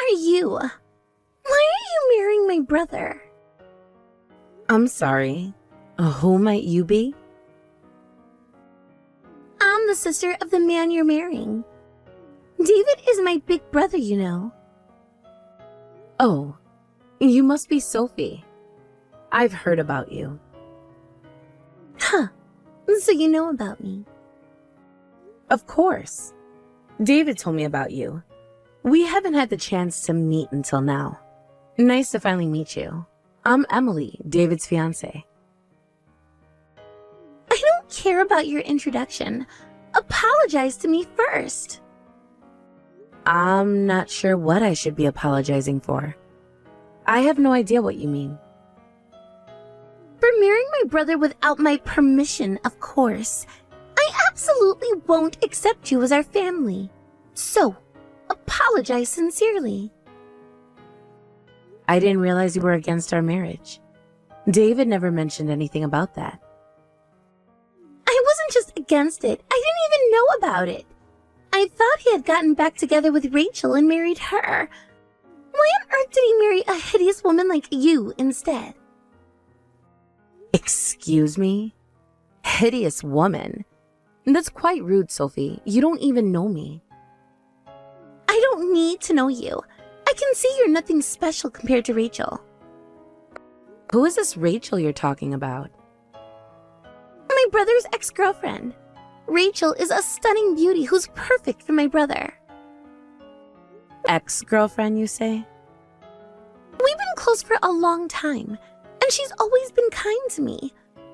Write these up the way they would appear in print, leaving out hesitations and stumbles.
are you? Why are you marrying my brother? I'm sorry. Who might you be? I'm the sister of the man you're marrying. David is my big brother, you know. Oh, you must be Sophie. I've heard about you. Huh. So you know about me. Of course. David told me about you. We haven't had the chance to meet until now. Nice to finally meet you. I'm Emily, David's fiancée. I don't care about your introduction. Apologize to me first. I'm not sure what I should be apologizing for. I have no idea what you mean. For marrying my brother without my permission, of course. I absolutely won't accept you as our family. So, apologize sincerely. I didn't realize you were against our marriage. David never mentioned anything about that. I wasn't just against it. I didn't even know about it. I thought he had gotten back together with Rachel and married her. Why on earth did he marry a hideous woman like you instead? Excuse me? Hideous woman? That's quite rude, Sophie. You don't even know me. I don't need to know you. I can see you're nothing special compared to Rachel. Who is this Rachel you're talking about? My brother's ex-girlfriend. Rachel is a stunning beauty who's perfect for my brother. Ex-girlfriend, you say? We've been close for a long time, and she's always been kind to me.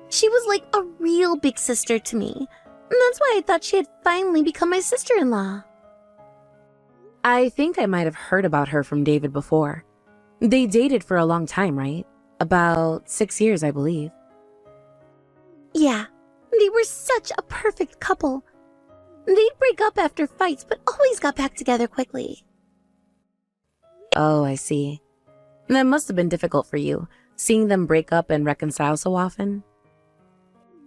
She was like a real big sister to me, and that's why I thought she had finally become my sister-in-law. I think I might have heard about her from David before. They dated for a long time, right? About 6 years, I believe. Yeah, they were such a perfect couple. They'd break up after fights, but always got back together quickly. Oh, I see. That must have been difficult for you, seeing them break up and reconcile so often.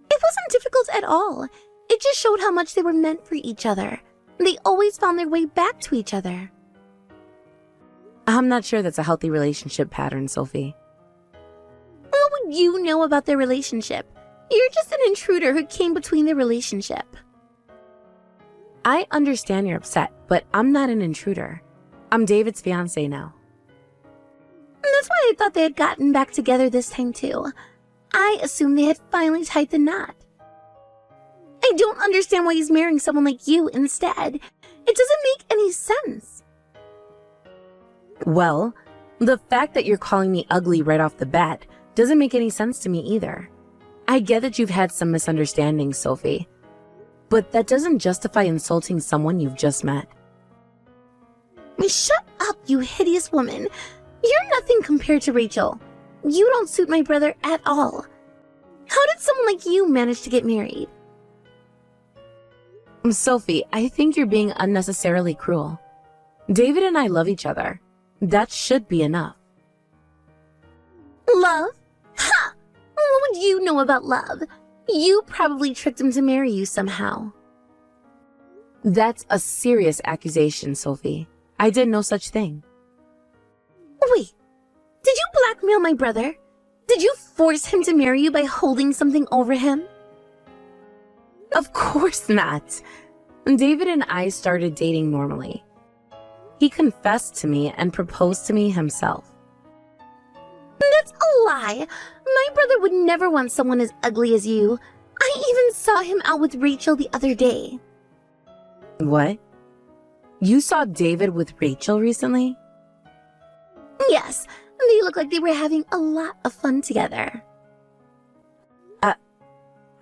It wasn't difficult at all. It just showed how much they were meant for each other. They always found their way back to each other. I'm not sure that's a healthy relationship pattern, Sophie. What would you know about their relationship? You're just an intruder who came between their relationship. I understand you're upset, but I'm not an intruder. I'm David's fiancée now. That's why I thought they had gotten back together this time too. I assumed they had finally tied the knot. I don't understand why he's marrying someone like you instead. It doesn't make any sense. Well, the fact that you're calling me ugly right off the bat doesn't make any sense to me either. I get that you've had some misunderstandings, Sophie, but that doesn't justify insulting someone you've just met. Shut up, you hideous woman. You're nothing compared to Rachel. You don't suit my brother at all. How did someone like you manage to get married? Sophie, I think you're being unnecessarily cruel. David and I love each other. That should be enough. Love? Ha! What would you know about love? You probably tricked him to marry you somehow. That's a serious accusation, Sophie. I did no such thing. Wait, did you blackmail my brother? Did you force him to marry you by holding something over him? Of course not. David and I started dating normally. He confessed to me and proposed to me himself. That's a lie. My brother would never want someone as ugly as you. I even saw him out with Rachel the other day. What? You saw David with Rachel recently? Yes, they look like they were having a lot of fun together.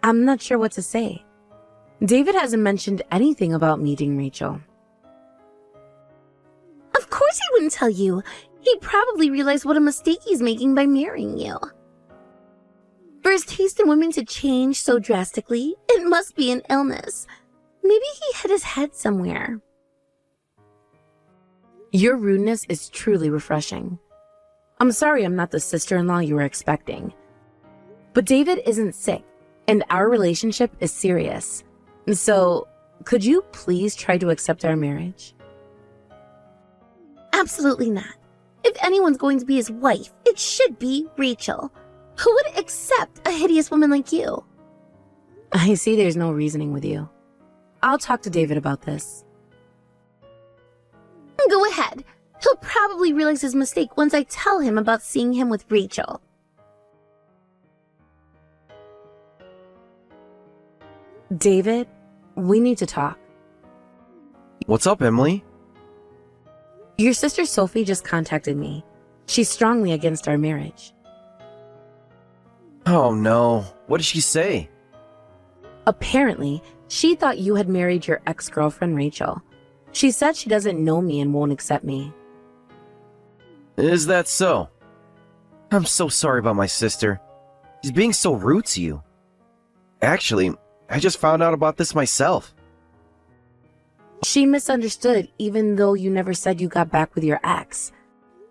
I'm not sure what to say. David hasn't mentioned anything about meeting Rachel. Of course he wouldn't tell you. He probably realized what a mistake he's making by marrying you. For his taste in women to change so drastically, it must be an illness. Maybe he hit his head somewhere. Your rudeness is truly refreshing. I'm sorry I'm not the sister-in-law you were expecting. But David isn't sick, and our relationship is serious. So, could you please try to accept our marriage? Absolutely not. If anyone's going to be his wife, it should be Rachel. Who would accept a hideous woman like you? I see there's no reasoning with you. I'll talk to David about this. Go ahead. He'll probably realize his mistake once I tell him about seeing him with Rachel. David, we need to talk. What's up, Emily? Your sister Sophie just contacted me. She's strongly against our marriage. Oh no, what did she say? Apparently, she thought you had married your ex-girlfriend Rachel. She said she doesn't know me and won't accept me. Is that so? I'm so sorry about my sister. She's being so rude to you. Actually, I just found out about this myself. She misunderstood even though you never said you got back with your ex.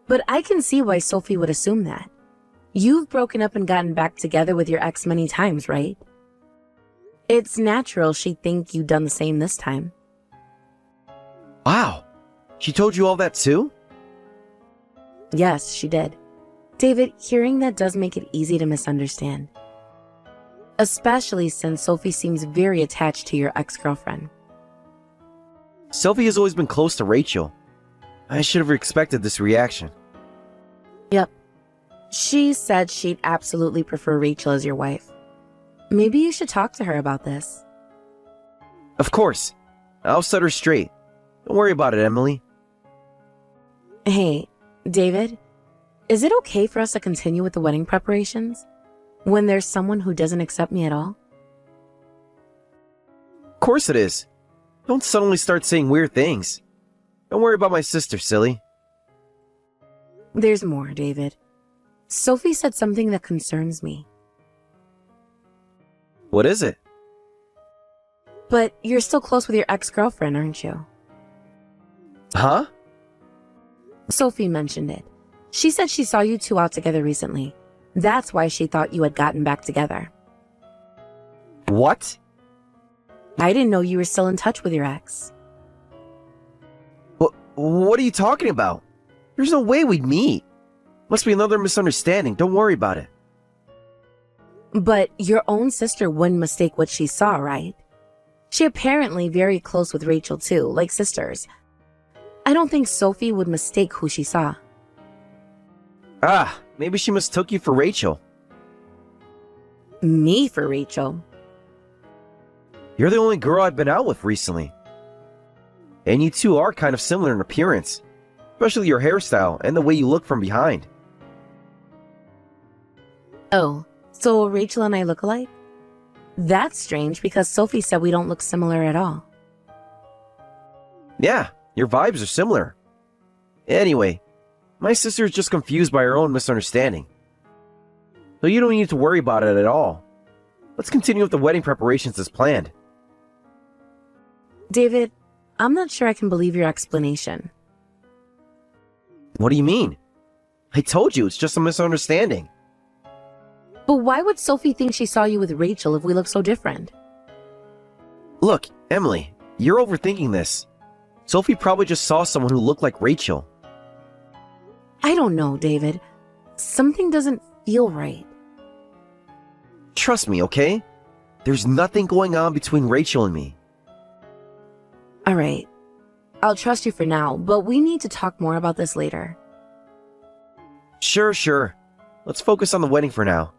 But I can see why Sophie would assume that. You've broken up and gotten back together with your ex many times, right? It's natural she'd think you'd done the same this time. Wow, she told you all that too? Yes, she did. David, hearing that does make it easy to misunderstand. Especially since Sophie seems very attached to your ex-girlfriend. Sophie has always been close to Rachel. I should have expected this reaction. Yep. She said she'd absolutely prefer Rachel as your wife. Maybe you should talk to her about this. Of course. I'll set her straight. Don't worry about it, Emily. Hey, David, is it okay for us to continue with the wedding preparations when there's someone who doesn't accept me at all? Of course it is. Don't suddenly start saying weird things. Don't worry about my sister, silly. There's more, David. Sophie said something that concerns me. What is it? But you're still close with your ex-girlfriend, aren't you? Huh? Sophie mentioned it. She said she saw you two out together recently. That's why she thought you had gotten back together. What? I didn't know you were still in touch with your ex. What are you talking about? There's no way we'd meet. Must be another misunderstanding. Don't worry about it. But your own sister wouldn't mistake what she saw, right? She apparently very close with Rachel too, like sisters. I don't think Sophie would mistake who she saw. Ah, maybe she mistook you for Rachel. Me for Rachel? You're the only girl I've been out with recently. And you two are kind of similar in appearance, especially your hairstyle and the way you look from behind. Oh, so Rachel and I look alike? That's strange because Sophie said we don't look similar at all. Yeah, your vibes are similar. Anyway, my sister is just confused by her own misunderstanding. So you don't need to worry about it at all. Let's continue with the wedding preparations as planned. David, I'm not sure I can believe your explanation. What do you mean? I told you it's just a misunderstanding. But why would Sophie think she saw you with Rachel if we look so different? Look, Emily, you're overthinking this. Sophie probably just saw someone who looked like Rachel. I don't know, David. Something doesn't feel right. Trust me, okay? There's nothing going on between Rachel and me. All right. I'll trust you for now, but we need to talk more about this later. Sure. Let's focus on the wedding for now.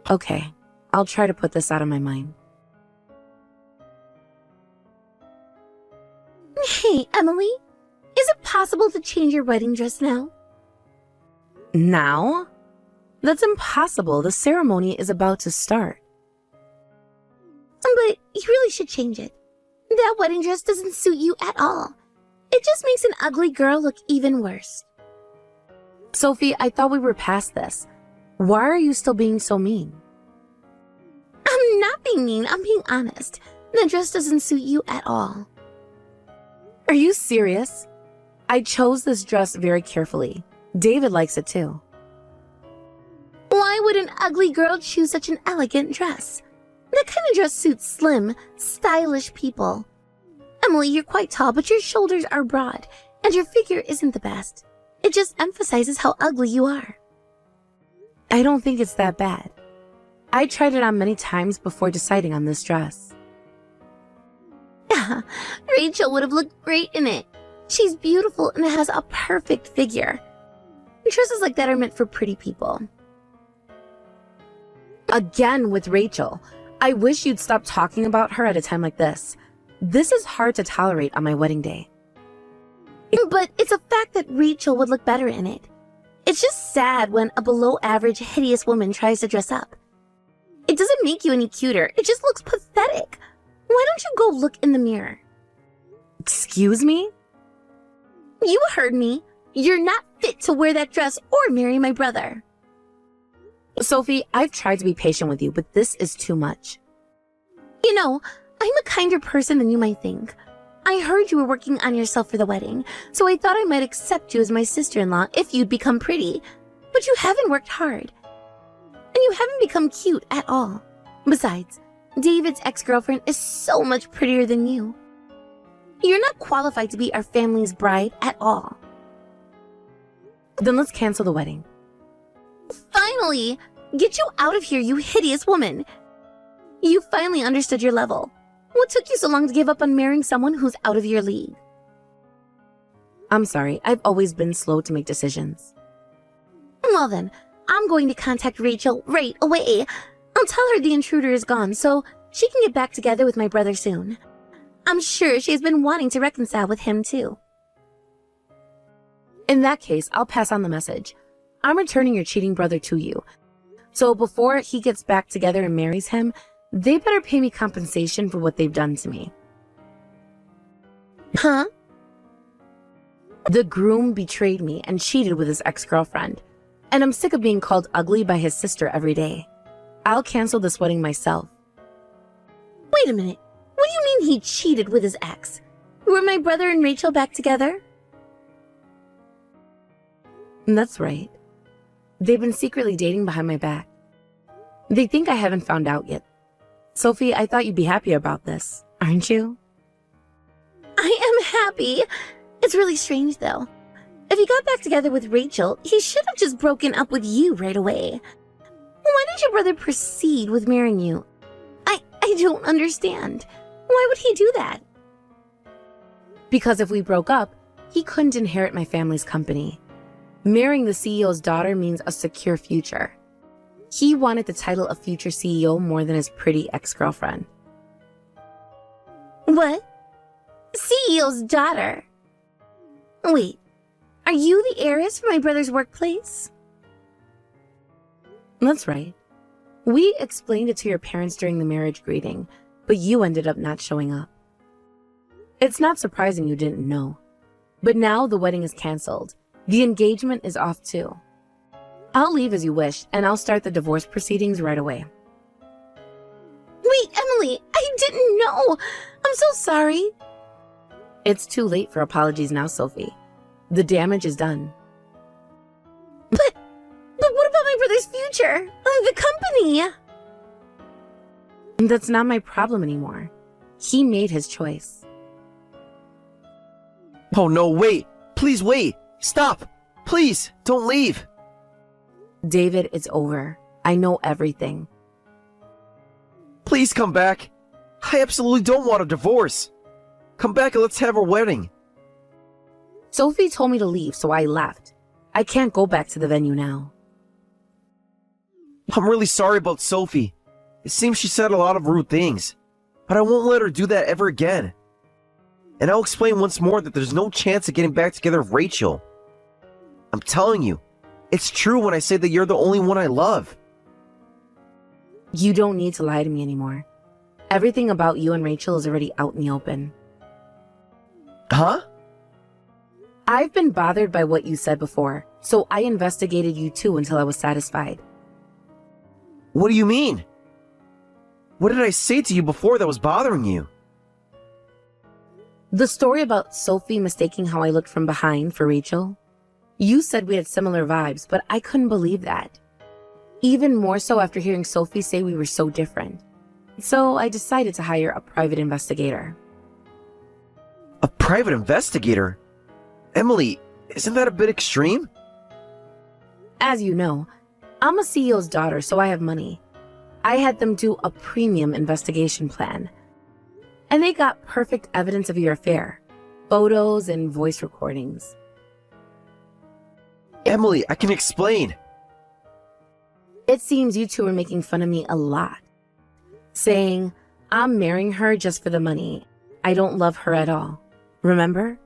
Okay. I'll try to put this out of my mind. Hey, Emily, is it possible to change your wedding dress now? Now? That's impossible. The ceremony is about to start. But you really should change it. That wedding dress doesn't suit you at all. It just makes an ugly girl look even worse. Sophie, I thought we were past this. Why are you still being so mean? I'm not being mean, I'm being honest. That dress doesn't suit you at all. Are you serious? I chose this dress very carefully. David likes it too. Why would an ugly girl choose such an elegant dress? That kind of dress suits slim, stylish people. Emily, you're quite tall, but your shoulders are broad, And your figure isn't the best. It just emphasizes how ugly you are. I don't think it's that bad. I tried it on many times before deciding on this dress. Rachel would have looked great in it. She's beautiful and has a perfect figure. Dresses like that are meant for pretty people. Again with Rachel. I wish you'd stop talking about her at a time like this. This is hard to tolerate on my wedding day. But it's a fact that Rachel would look better in it. It's just sad when a below-average, hideous woman tries to dress up. It doesn't make you any cuter. It just looks pathetic. Why don't you go look in the mirror? Excuse me? You heard me. You're not fit to wear that dress or marry my brother. Sophie, I've tried to be patient with you, but this is too much. You know, I'm a kinder person than you might think. I heard you were working on yourself for the wedding, so I thought I might accept you as my sister-in-law if you'd become pretty. But you haven't worked hard. And you haven't become cute at all. Besides, David's ex-girlfriend is so much prettier than you. You're not qualified to be our family's bride at all. Then let's cancel the wedding. Finally! Get you out of here, you hideous woman! You finally understood your level. What took you so long to give up on marrying someone who's out of your league? I'm sorry, I've always been slow to make decisions. Well then, I'm going to contact Rachel right away. I'll tell her the intruder is gone so she can get back together with my brother soon. I'm sure she has been wanting to reconcile with him too. In that case, I'll pass on the message. I'm returning your cheating brother to you. So before he gets back together and marries him, they better pay me compensation for what they've done to me. Huh? The groom betrayed me and cheated with his ex-girlfriend. And I'm sick of being called ugly by his sister every day. I'll cancel this wedding myself. Wait a minute. What do you mean he cheated with his ex? Were my brother and Rachel back together? That's right. They've been secretly dating behind my back. They think I haven't found out yet. Sophie, I thought you'd be happy about this, aren't you? I am happy. It's really strange though. If he got back together with Rachel, he should have just broken up with you right away. Why did your brother proceed with marrying you? I don't understand. Why would he do that? Because if we broke up, he couldn't inherit my family's company. Marrying the CEO's daughter means a secure future. He wanted the title of future CEO more than his pretty ex-girlfriend. What? CEO's daughter? Wait, are you the heiress for my brother's workplace? That's right. We explained it to your parents during the marriage greeting, but you ended up not showing up. It's not surprising you didn't know. But now the wedding is canceled. The engagement is off too. I'll leave as you wish, and I'll start the divorce proceedings right away. Wait, Emily, I didn't know. I'm so sorry. It's too late for apologies now, Sophie. The damage is done. But what about my brother's future? The company? That's not my problem anymore. He made his choice. Oh no, wait! Please wait! Stop! Please, don't leave! David, it's over. I know everything. Please come back! I absolutely don't want a divorce! Come back and let's have our wedding! Sophie told me to leave, so I left. I can't go back to the venue now. I'm really sorry about Sophie. It seems she said a lot of rude things, but I won't let her do that ever again. And I'll explain once more that there's no chance of getting back together with Rachel. I'm telling you, it's true when I say that you're the only one I love. You don't need to lie to me anymore. Everything about you and Rachel is already out in the open. Huh? I've been bothered by what you said before, so I investigated you too until I was satisfied. What do you mean? What did I say to you before that was bothering you? The story about Sophie mistaking how I looked from behind for Rachel. You said we had similar vibes, but I couldn't believe that. Even more so after hearing Sophie say we were so different. So I decided to hire a private investigator. A private investigator? Emily, isn't that a bit extreme? As you know, I'm a CEO's daughter, so I have money. I had them do a premium investigation plan. And they got perfect evidence of your affair. Photos and voice recordings. Emily, I can explain. It seems you two are making fun of me a lot. Saying, I'm marrying her just for the money. I don't love her at all. Remember?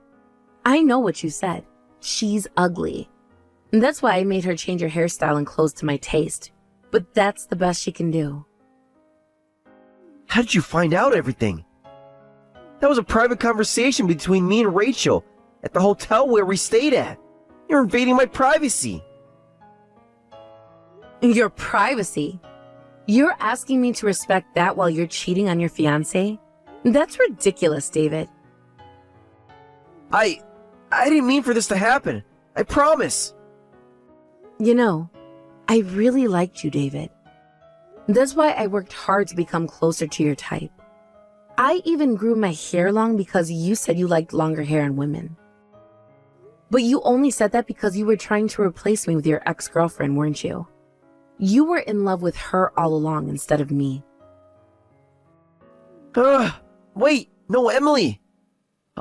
I know what you said. She's ugly. And that's why I made her change her hairstyle and clothes to my taste. But that's the best she can do. How did you find out everything? That was a private conversation between me and Rachel at the hotel where we stayed at. You're invading my privacy. Your privacy? You're asking me to respect that while you're cheating on your fiancé? That's ridiculous, David. I didn't mean for this to happen. I promise. You know, I really liked you, David. That's why I worked hard to become closer to your type. I even grew my hair long because you said you liked longer hair in women. But you only said that because you were trying to replace me with your ex-girlfriend, weren't you? You were in love with her all along instead of me. Wait, no, Emily.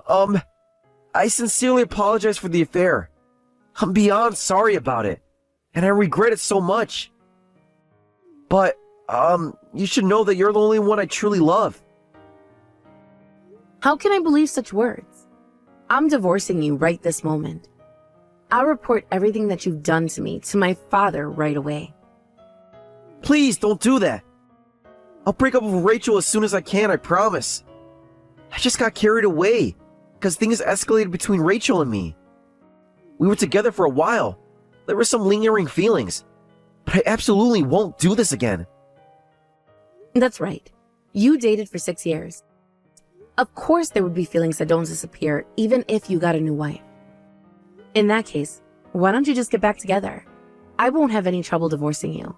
I sincerely apologize for the affair. I'm beyond sorry about it, and I regret it so much. But, you should know that you're the only one I truly love. How can I believe such words? I'm divorcing you right this moment. I'll report everything that you've done to me to my father right away. Please don't do that. I'll break up with Rachel as soon as I can, I promise. I just got carried away because things escalated between Rachel and me. We were together for a while. There were some lingering feelings, but I absolutely won't do this again. That's right. You dated for 6 years. Of course there would be feelings that don't disappear even if you got a new wife. In that case, why don't you just get back together? I won't have any trouble divorcing you.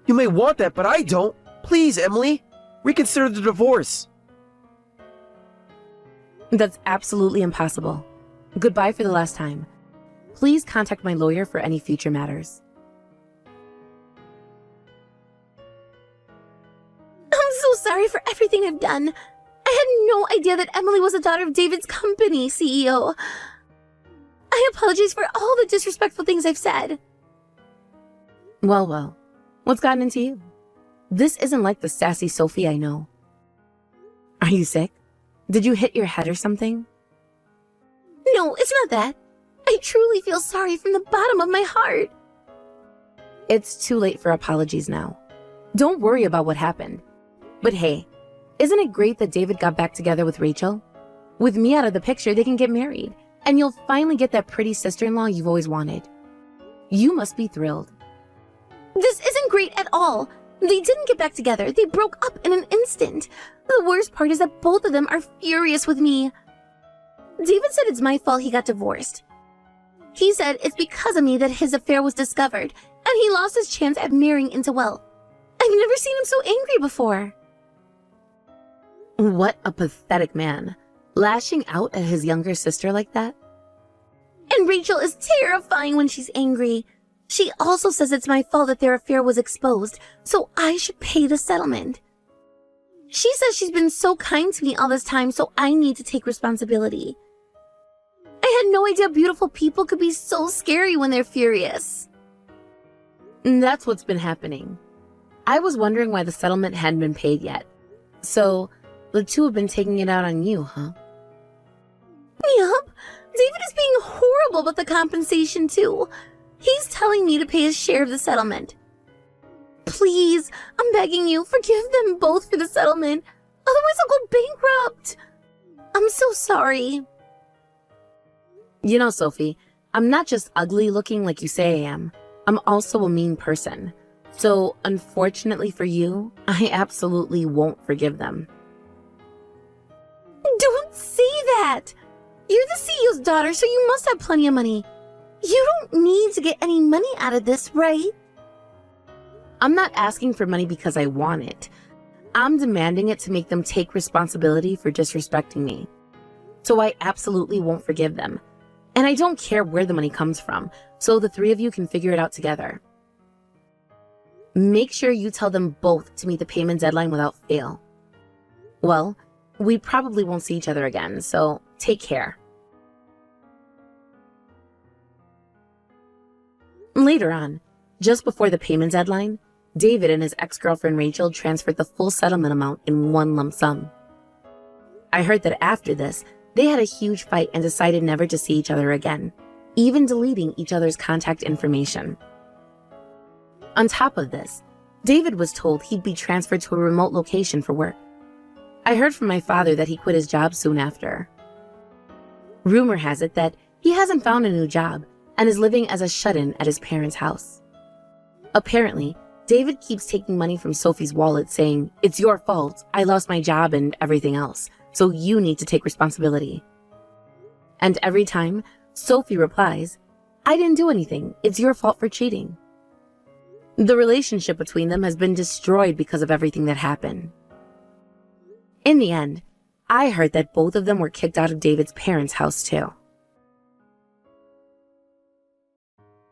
You may want that, but I don't. Please, Emily, reconsider the divorce. That's absolutely impossible. Goodbye for the last time. Please contact my lawyer for any future matters. I'm so sorry for everything I've done. I had no idea that Emily was a daughter of David's company, CEO. I apologize for all the disrespectful things I've said. Well, what's gotten into you? This isn't like the sassy Sophie I know. Are you sick? Did you hit your head or something? No, it's not that. I truly feel sorry from the bottom of my heart. It's too late for apologies now. Don't worry about what happened. But hey, isn't it great that David got back together with Rachel? With me out of the picture, they can get married, and you'll finally get that pretty sister-in-law you've always wanted. You must be thrilled. This isn't great at all. They didn't get back together. They broke up in an instant. The worst part is that both of them are furious with me. David said it's my fault he got divorced. He said it's because of me that his affair was discovered, and he lost his chance at marrying into wealth. I've never seen him so angry before. What a pathetic man. Lashing out at his younger sister like that? And Rachel is terrifying when she's angry. She also says it's my fault that their affair was exposed, so I should pay the settlement. She says she's been so kind to me all this time, so I need to take responsibility. I had no idea beautiful people could be so scary when they're furious. That's what's been happening. I was wondering why the settlement hadn't been paid yet. So, the two have been taking it out on you, huh? Yup. David is being horrible about the compensation, too. He's telling me to pay his share of the settlement. Please, I'm begging you, forgive them both for the settlement. Otherwise I'll go bankrupt. I'm so sorry. You know, Sophie, I'm not just ugly looking like you say I am. I'm also a mean person. So, unfortunately for you, I absolutely won't forgive them. Don't say that. You're the CEO's daughter, so you must have plenty of money. You don't need to get any money out of this, right? I'm not asking for money because I want it. I'm demanding it to make them take responsibility for disrespecting me. so I absolutely won't forgive them. And I don't care where the money comes from, so the three of you can figure it out together. Make sure you tell them both to meet the payment deadline without fail. Well, we probably won't see each other again, so take care. Later on, just before the payment deadline, David and his ex-girlfriend Rachel transferred the full settlement amount in one lump sum. I heard that after this, they had a huge fight and decided never to see each other again, even deleting each other's contact information. On top of this, David was told he'd be transferred to a remote location for work. I heard from my father that he quit his job soon after. Rumor has it that he hasn't found a new job and is living as a shut-in at his parents' house. Apparently, David keeps taking money from Sophie's wallet saying, "It's your fault, I lost my job and everything else, so you need to take responsibility." And every time, Sophie replies, "I didn't do anything, it's your fault for cheating." The relationship between them has been destroyed because of everything that happened. In the end, I heard that both of them were kicked out of David's parents' house too.